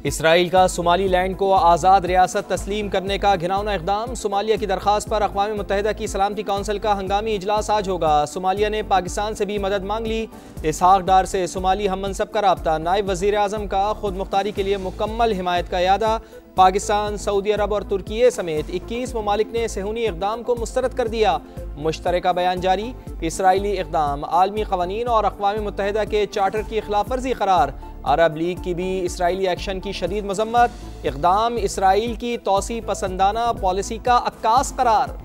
Israel का Somali land को आज़ाद रियासत तस्लीम करने का घिनौना इक़दाम। सोमालिया की दरख्वास्त पर अक़वाम मुत्तहिदा की सलामती कौंसिल का हंगामी इजलास आज होगा। सोमालिया ने पाकिस्तान से भी मदद मांग ली। इसहाक डार से सोमाली हम मनसब का राब्ता। नायब वज़ीर आज़म का खुद मुख्तारी के लिए मुकम्मल हिमायत का यादा। पाकिस्तान, सऊदी अरब और तुर्की समेत 21 ममालिक ने सेहूनी इक़दाम को मुस्तरद कर दिया। मुश्तरका बयान जारी। इसराइली इक़दाम आलमी क़वानीन और अक़वाम मुत्तहिदा के चार्टर की खिलाफ वर्जी करार। अरब लीग की भी इसराइली एक्शन की शदीद मजम्मत। इक़दाम इसराइल की तौसी पसंदाना पॉलिसी का अक्कास करार।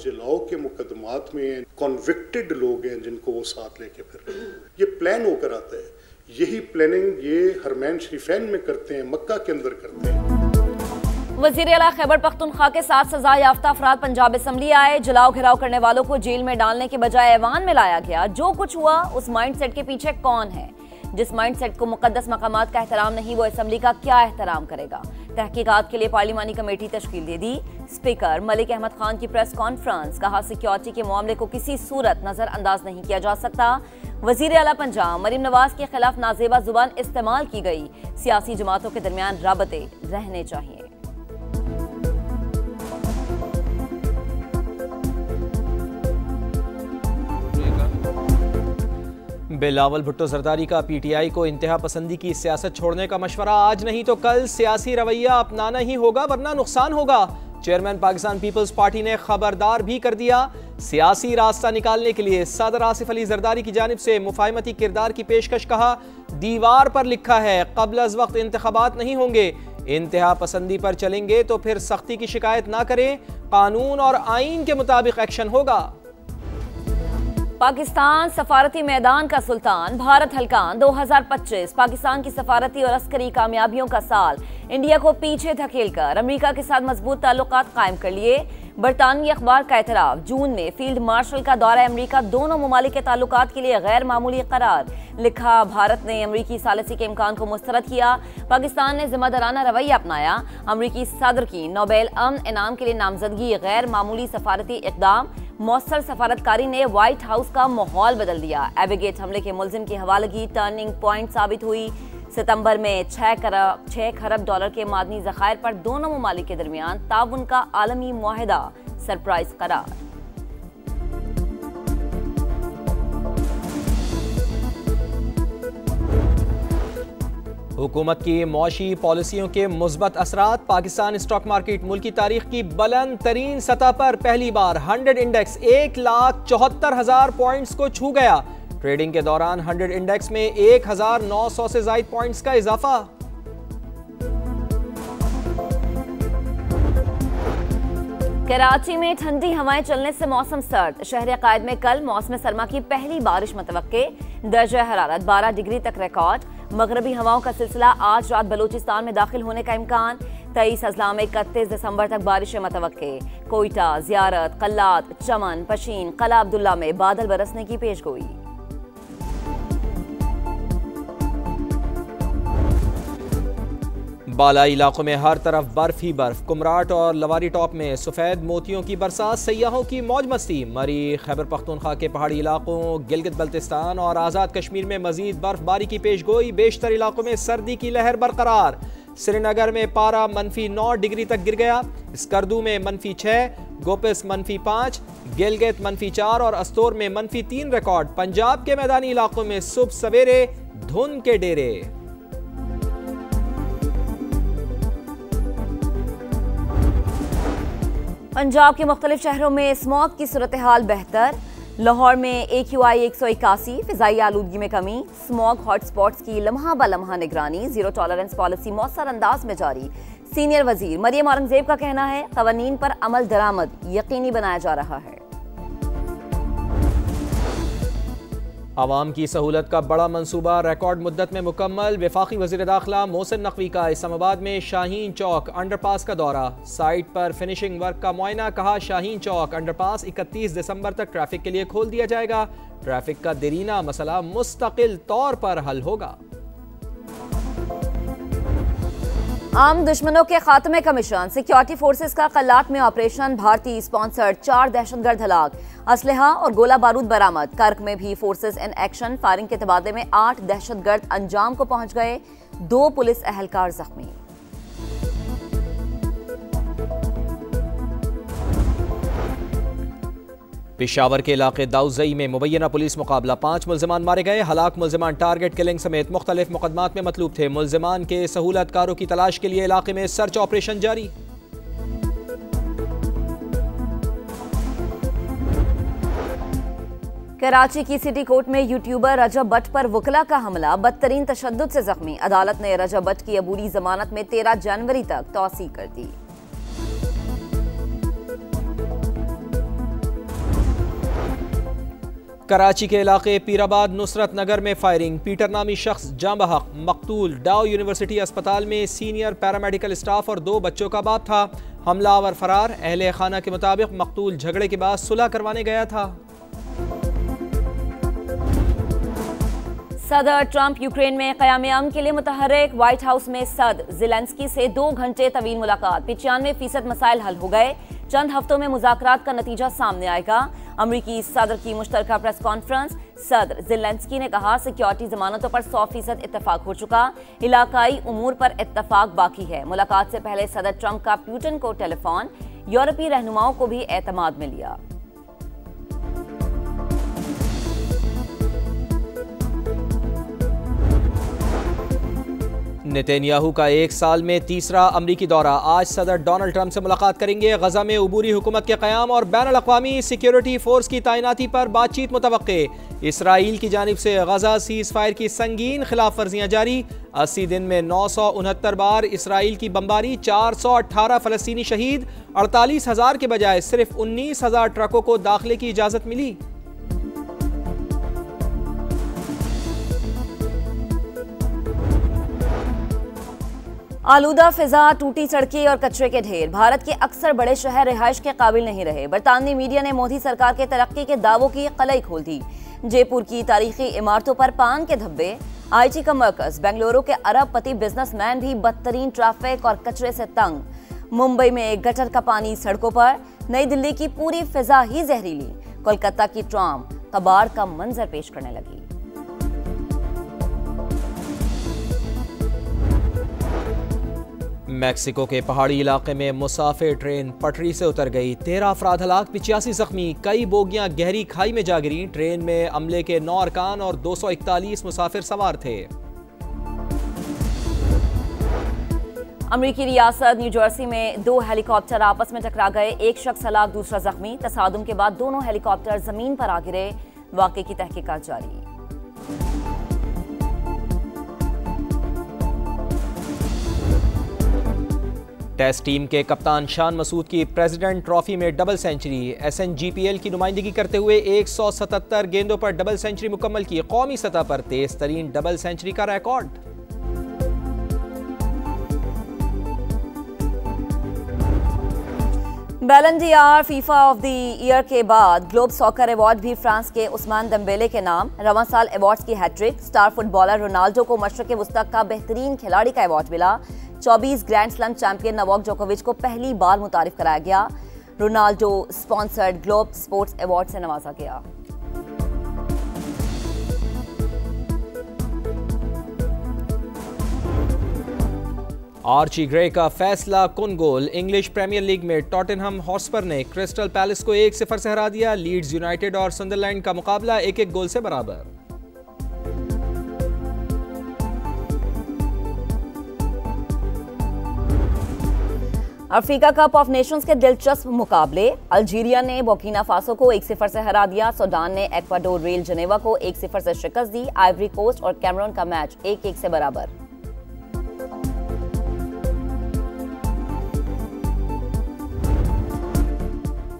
जलाओ के मुकदमात में कॉन्विक्टेड लोग हैं जिनको वो साथ लेके फिर ये प्लान होकर आता है। यही प्लानिंग ये हरमैन शरीफैन में करते हैं, मक्का के अंदर करते हैं। वज़ीर आला खैबर पख्तूनख्वा के 7 सजा याफ्ता अफराद पंजाब असम्बली आए। जलाओ घिराव करने वालों को जेल में डालने के बजाय ऐवान में लाया गया। जो कुछ हुआ उस माइंड सेट के पीछे कौन है? जिस माइंड सेट को मुकद्दस मकामात का एहतराम नहीं, वो असम्बली का क्या एहतराम करेगा? तहकीकात के लिए पार्लिमानी कमेटी तश्कील दे दी। स्पीकर मलिक अहमद खान की प्रेस कॉन्फ्रेंस। कहा सिक्योरिटी के मामले को किसी सूरत नजरअंदाज नहीं किया जा सकता। वजीर आला पंजाब मरीम नवाज के खिलाफ नाजेबा जुबान इस्तेमाल की गई। सियासी जमातों के दरमियान राबते रहने चाहिए। बिलावल भुट्टो जरदारी का पीटीआई को इंतहा पसंदी की सियासत छोड़ने का मशवरा। आज नहीं तो कल सियासी रवैया अपनाना ही होगा वरना नुकसान होगा। चेयरमैन पाकिस्तान पीपल्स पार्टी ने खबरदार भी कर दिया। सियासी रास्ता निकालने के लिए सदर आसिफ अली जरदारी की जानिब से मुफाहिमती किरदार की पेशकश। कहा दीवार पर लिखा है कब्ल अज वक्त इंतखाबात नहीं होंगे। इंतहा पसंदी पर चलेंगे तो फिर सख्ती की शिकायत ना करें। कानून और आईन के मुताबिक एक्शन होगा। पाकिस्तान सफारती मैदान का सुल्तान। भारत हल्कान 2025 पाकिस्तान की सफारती और अस्करी कामयाबियों का साल। इंडिया को पीछे धकेलकर अमेरिका के साथ मजबूत ताल्लुकात कायम कर लिए। बरतानवी अखबार का एतराफ। जून में फील्ड मार्शल का दौरा अमेरिका दोनों ममालिक के ताल्लुकात के लिए गैर मामूली करार। लिखा भारत ने अमेरिकी सालिसी के इम्कान को मुस्तरद किया। पाकिस्तान ने जिम्मेदाराना रवैया अपनाया। अमेरिकी सदर की नोबेल अमन इनाम के लिए नामजदगी। गैर मामूली सफारती इक़दाम। मौसर सफारतकारी ने व्हाइट हाउस का माहौल बदल दिया। एबिगेट हमले के मुलजिम की हवालगी टर्निंग पॉइंट साबित हुई। सितंबर में 6 खरब डॉलर के मादनी ज़खायर पर दोनों ममालिक के दरमियान ताउन का आलमी मुआहिदा सरप्राइज करार। हुकूमत की मौशी पॉलिसियों के मुस्बत असरात। पाकिस्तान स्टॉक मार्केट मुल्क की तारीख की बुलंद तरीन सतह पर पहली बार 100 इंडेक्स 1,74,000 पॉइंट्स को छू गया। ट्रेडिंग के दौरान 100 इंडेक्स में 1,900 से ज्यादा पॉइंट्स का इजाफा। कराची में ठंडी हवाएं चलने से मौसम सर्द। शहर कायद में कल मौसम सरमा की पहली बारिश मुतवक्के। दर्जा हरारत 12 डिग्री तक रिकॉर्ड। मगरबी हवाओं का सिलसिला आज रात बलूचिस्तान में दाखिल होने का इम्कान। 23 अजला में 31 दिसंबर तक बारिशें मुतवक्के। कोयटा, जियारत, कल्लात, चमन, पशीन, कला अब्दुल्ला में बादल बरसने की पेशगोई। बालाई इलाकों में हर तरफ बर्फ ही बर्फ। कुमराट और लवारी टॉप में सफ़ेद मोतियों की बरसात। सयाहों की मौज मस्ती। मरी खैबर पख्तूनख्वा के पहाड़ी इलाकों, गिलगित बल्तिस्तान और आज़ाद कश्मीर में मजीद बर्फबारी की पेशगोई। बेशतर इलाकों में सर्दी की लहर बरकरार। श्रीनगर में पारा -9 डिग्री तक गिर गया। स्कर्दू में -6, गोपिस -5, गिलगित -4 और अस्तोर में -3 रिकॉर्ड। पंजाब के मैदानी इलाकों में सुबह सवेरे धुंध के डेरे। पंजाब के मुख्तलिफ शहरों में स्मॉग की सूरत हाल बेहतर। लाहौर में AQI 181, फिजाई आलूदगी में कमी। स्मॉग हॉटस्पॉट्स की लम्हा ब लम्हा निगरानी। जीरो टॉलरेंस पॉलिसी मौसर अंदाज में जारी। सीनियर वजीर मरियम औरंगजेब का कहना है कवानीन पर अमल दरामद यकीनी बनाया जा रहा है। आवाम की सहूलत का बड़ा मंसूबा रिकॉर्ड मुद्दत में मुकम्मल। वफाकी वज़ीर दाखिला मोहसिन नकवी का इस्लामाबाद में शाहीन चौक अंडरपास का दौरा। साइट पर फिनिशिंग वर्क का मुआयना। कहा शाहीन चौक अंडरपास 31 दिसंबर तक ट्रैफिक के लिए खोल दिया जाएगा। ट्रैफिक का देरीना मसला मुस्तकिल तौर पर हल होगा। आम दुश्मनों के खात्मे कमीशन, सिक्योरिटी फोर्सेस का कल्लाट में ऑपरेशन, भारतीय स्पॉन्सर्ड 4 दहशतगर्द हलाक, असलहा और गोला बारूद बरामद। कर्क में भी फोर्सेस इन एक्शन, फायरिंग के तबादले में 8 दहशतगर्द अंजाम को पहुंच गए, 2 पुलिस एहलकार जख्मी। पेशावर के इलाके दाऊदज़ई में मुबैना पुलिस मुकाबला, 5 मुल्ज़िमान मारे गए। हलाक मुल्ज़िमान टारगेट किलिंग समेत मुख्तलिफ मुकदमात में मतलूब थे। मुल्ज़िमान के सहूलतकारों की तलाश के लिए इलाके में सर्च ऑपरेशन जारी। कराची की सिटी कोर्ट में यूट्यूबर रजब बट पर वकला का हमला, बदतरीन तशद्दुद से जख्मी। अदालत ने रजब बट की अबूरी जमानत में 13 जनवरी तक तौसीह कर दी। कराची के इलाके पीराबाद नुसरत नगर में फायरिंग, पीटर नामी शख्स जाँ बहक मकतूल। डाउ यूनिवर्सिटी अस्पताल में सीनियर पैरामेडिकल स्टाफ और 2 बच्चों का बाप था। हमलावर फरार। अहले खाना के मुताबिक मकतूल झगड़े के बाद सुलह करवाने गया था। सदर ट्रंप यूक्रेन में क़याम अमन के लिए मुतहर्रिक। व्हाइट हाउस में सदर ज़ेलेंस्की से 2 घंटे तवील मुलाकात, 95% मसाइल हल हो गए। चंद हफ्तों में मुज़ाकरात का नतीजा सामने आएगा। अमरीकी सदर की मुश्तरका प्रेस कॉन्फ्रेंस, सदर ज़ेलेंस्की ने कहा सिक्योरिटी जमानतों पर 100% इत्तफाक हो चुका, इलाकाई उमूर पर इत्तफाक बाकी है। मुलाकात से पहले सदर ट्रंप का पुतिन को टेलीफोन, यूरोपीय रहनुमाओं को भी एतमाद में लिया। नेतन्याहू का 1 साल में 3रा अमरीकी दौरा। आज सदर डोनाल्ड ट्रंप से मुलाकात करेंगे। गजा में उबूरी हुकूमत के क़याम और बैनुल अक़वामी सिक्योरिटी फोर्स की तैनाती पर बातचीत मुतवक्के। इसराइल की जानिब से गजा सीज़ फायर की संगीन खिलाफ वर्जियाँ जारी। 80 दिन में 969 बार इसराइल की बमबारी, 418 फ़लस्तीनी शहीद। 48,000 के बजाय सिर्फ 19,000 ट्रकों को दाखिले की इजाज़त मिली। आलूदा फिजा, टूटी सड़कें और कचरे के ढेर। भारत के अक्सर बड़े शहर रिहाइश के काबिल नहीं रहे। बरतानवी मीडिया ने मोदी सरकार के तरक्की के दावों की कलई खोल दी। जयपुर की तारीखी इमारतों पर पान के धब्बे। IT का मरकज बेंगलुरु के अरबपति बिजनेसमैन भी बदतरीन ट्रैफिक और कचरे से तंग। मुंबई में गटर का पानी सड़कों पर। नई दिल्ली की पूरी फिजा ही जहरीली। कोलकाता की ट्राम कबाड़ का मंजर पेश करने लगी। मैक्सिको के पहाड़ी इलाके में मुसाफिर ट्रेन पटरी से उतर गई, 13 अफराद हलाक, 85 जख्मी। कई बोगियां गहरी खाई में जा गिरी। ट्रेन में अमले के 9 अरकान और 241 मुसाफिर सवार थे। अमरीकी रियासत न्यू जर्सी में 2 हेलीकॉप्टर आपस में टकरा गए। 1 शख्स हलाक, दूसरा जख्मी। तसादुम के बाद दोनों हेलीकॉप्टर जमीन पर आ गिरे। वाक़े की तहकीकात जारी। टेस्ट टीम के कप्तान शान मसूद की प्रेसिडेंट ट्रॉफी में डबल सेंचुरी। SNGPL की नुमाइंदगी करते हुए 177 गेंदों पर डबल सेंचुरी मुकम्मल की। कौमी सतह पर तेज तरीन डबल सेंचुरी का record. Ballon d'Or FIFA of the year के बाद ग्लोब सॉकर अवार्ड भी फ्रांस के उस्मान दम्बेले के नाम। रवां साल अवार्ड्स की हैट्रिक। स्टार फुटबॉलर रोनाल्डो को मशरक़ वस्ता का बेहतरीन खिलाड़ी का अवार्ड मिला। 24 ग्रैंड स्लैम चैंपियन नोवाक जोकोविच को पहली बार मुतारिफ कराया गया। Ronaldo sponsored globe sports award से नवाजा गया। आर्ची ग्रे का फैसला कुन गोल। इंग्लिश प्रीमियर लीग में टॉटनहम हॉटस्पर ने क्रिस्टल पैलेस को 1-0 से हरा दिया। लीड्स यूनाइटेड और सनदरलैंड का मुकाबला 1-1 गोल से बराबर। अफ्रीका कप ऑफ नेशंस के दिलचस्प मुकाबले। अल्जीरिया ने बुर्किना फासो को 1-0 से हरा दिया। सूडान ने एक्वाडोर रेल जनेवा को 1-0 से शिकस्त दी। आइवरी कोस्ट और कैमरून का मैच 1-1 से बराबर।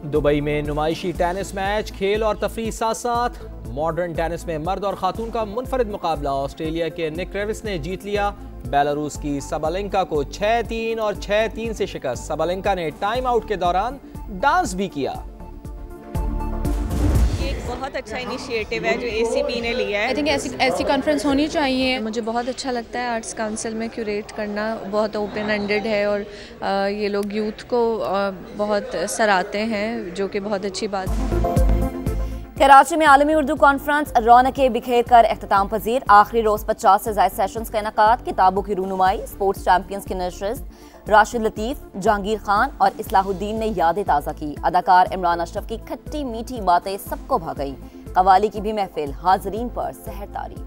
दुबई में नुमाइशी टेनिस मैच। खेल और तफरीह साथ साथ। मॉडर्न टेनिस में मर्द और खातून का मुनफरिद मुकाबला। ऑस्ट्रेलिया के निक क्रेविस ने जीत लिया बेलारूस की सबालेंका को 6-3 और 6-3 से शिकस्त। सबालेंका ने टाइम आउट के दौरान डांस भी किया। एक बहुत अच्छा इनिशिएटिव है जो ACP ने लिया है। आई थिंक ऐसी कॉन्फ्रेंस होनी चाहिए। मुझे बहुत अच्छा लगता है आर्ट्स काउंसिल में क्यूरेट करना, बहुत ओपन एंडेड है और ये लोग यूथ को बहुत सराहते हैं, जो कि बहुत अच्छी बात है। कराची में आलमी उर्दू कॉन्फ्रेंस रौनकें बिखेर कर अख्ताम पजीर। आखिरी रोज 50 से ज्यादा सेशंस का इनेकाद, किताबों की रूनुमाई, स्पोर्ट्स चैंपियंस की नशस्त। राशिद लतीफ़, जहांगीर खान और इस्लाहुद्दीन ने यादें ताज़ा की। अदाकार इमरान अशरफ की खट्टी मीठी बातें सबको भा गई। कवाली की भी महफिल, हाजरीन पर सहर तारी।